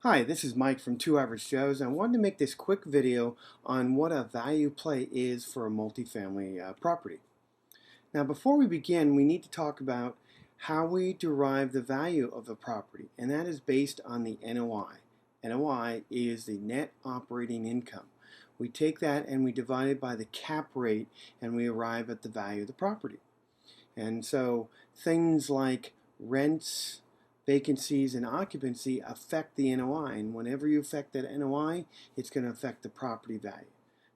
Hi, this is Mike from Two Average Joes. I wanted to make this quick video on what a value play is for a multifamily property. Now, before we begin, we need to talk about how we derive the value of the property, and that is based on the NOI. NOI is the net operating income. We take that and we divide it by the cap rate, and we arrive at the value of the property. And so things like rents, vacancies, and occupancy affect the NOI. And whenever you affect that NOI, it's going to affect the property value.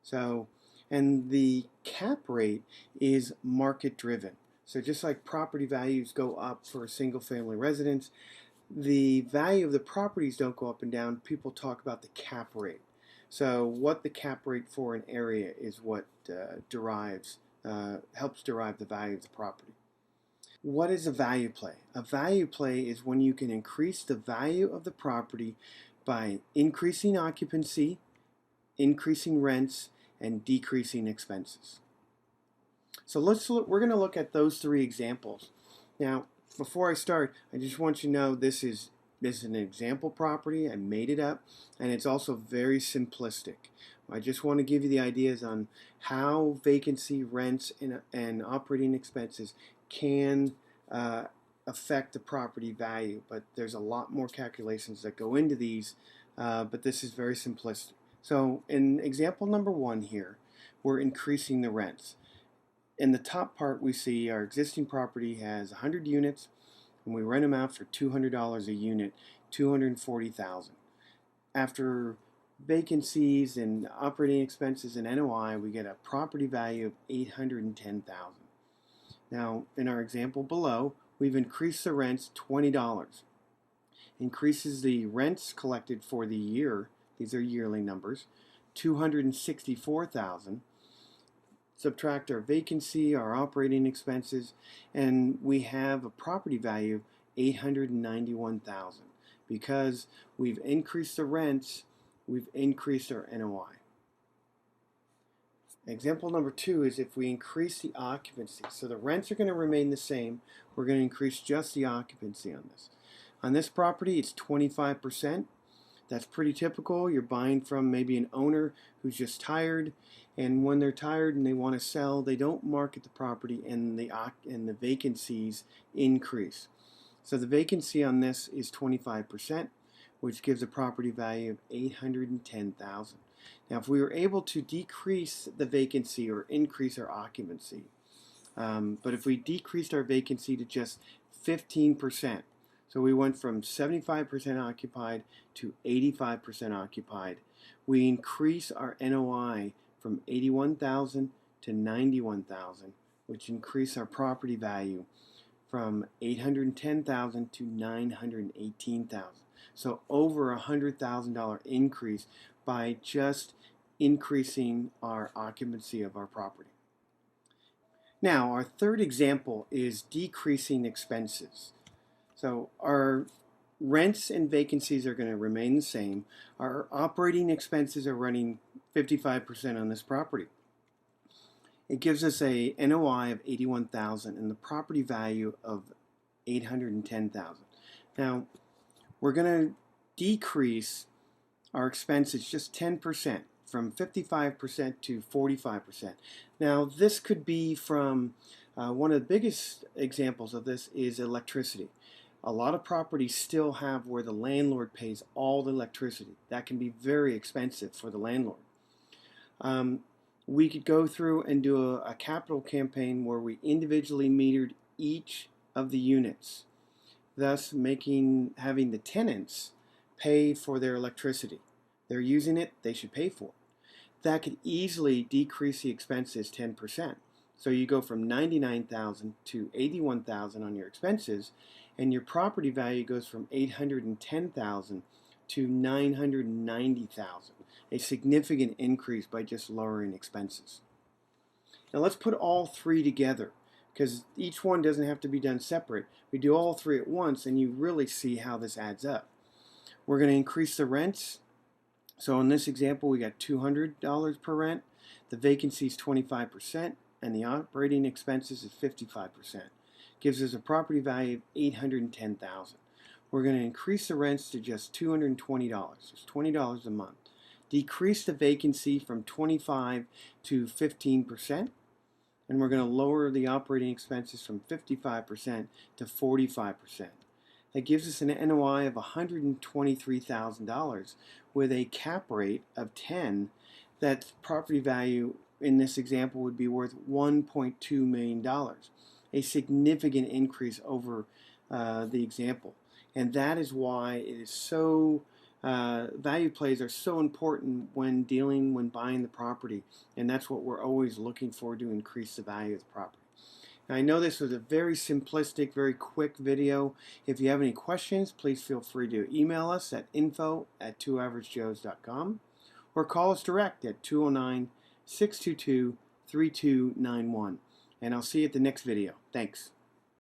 So, and the cap rate is market driven. So just like property values go up for a single family residence, the value of the properties don't go up and down. People talk about the cap rate. So what the cap rate for an area is what helps derive the value of the property. What is a value play? A value play is when you can increase the value of the property by increasing occupancy, increasing rents, and decreasing expenses. So we're going to look at those three examples. Now, before I start, I just want you to know this is an example property. I made it up, and it's also very simplistic. I just want to give you the ideas on how vacancy, rents, and operating expenses can affect the property value. But there's a lot more calculations that go into these, but this is very simplistic. So in example number one here, we're increasing the rents. In the top part, we see our existing property has 100 units, and we rent them out for $200 a unit, $240,000. After vacancies and operating expenses and NOI, we get a property value of $810,000. Now, in our example below, we've increased the rents $20. Increases the rents collected for the year, these are yearly numbers, $264,000. Subtract our vacancy, our operating expenses, and we have a property value of $891,000. Because we've increased the rents, we've increased our NOI. Example number two is if we increase the occupancy. So the rents are going to remain the same. We're going to increase just the occupancy on this. On this property, it's 25%. That's pretty typical. You're buying from maybe an owner who's just tired, and when they're tired and they want to sell, they don't market the property, and the vacancies increase. So the vacancy on this is 25%, which gives a property value of $810,000. Now, if we were able to decrease the vacancy or increase our occupancy, but if we decreased our vacancy to just 15%, so we went from 75% occupied to 85% occupied, we increase our NOI from $81,000 to $91,000, which increase our property value from $810,000 to $918,000. So over $100,000 increase by just increasing our occupancy of our property. Now, our third example is decreasing expenses. So our rents and vacancies are going to remain the same. Our operating expenses are running 55% on this property. It gives us a NOI of $81,000 and the property value of $810,000. Now, we're going to decrease our expenses just 10%, from 55% to 45%. Now, this could be from one of the biggest examples of this is electricity. A lot of properties still have where the landlord pays all the electricity. That can be very expensive for the landlord. We could go through and do a capital campaign where we individually metered each of the units, thus having the tenants pay for their electricity. They're using it, they should pay for it. That could easily decrease the expenses 10%. So you go from $99,000 to $81,000 on your expenses, and your property value goes from $810,000 to $990,000. A significant increase by just lowering expenses. Now let's put all three together, because each one doesn't have to be done separate. We do all three at once and you really see how this adds up. We're going to increase the rents. So in this example, we got $200 per rent. The vacancy is 25%, and the operating expenses is 55%. Gives us a property value of $810,000. we're going to increase the rents to just $220. It's $20 a month. Decrease the vacancy from 25 to 15%. And we're going to lower the operating expenses from 55% to 45%. That gives us an NOI of $123,000 with a cap rate of 10. That property value in this example would be worth $1.2 million, a significant increase over the example. And that is why it is so value plays are so important when buying the property, and that's what we're always looking for to increase the value of the property. Now, I know this was a very simplistic, very quick video. If you have any questions, please feel free to email us at info@twoaveragejoes.com or call us direct at 209-622-3291. And I'll see you at the next video. Thanks.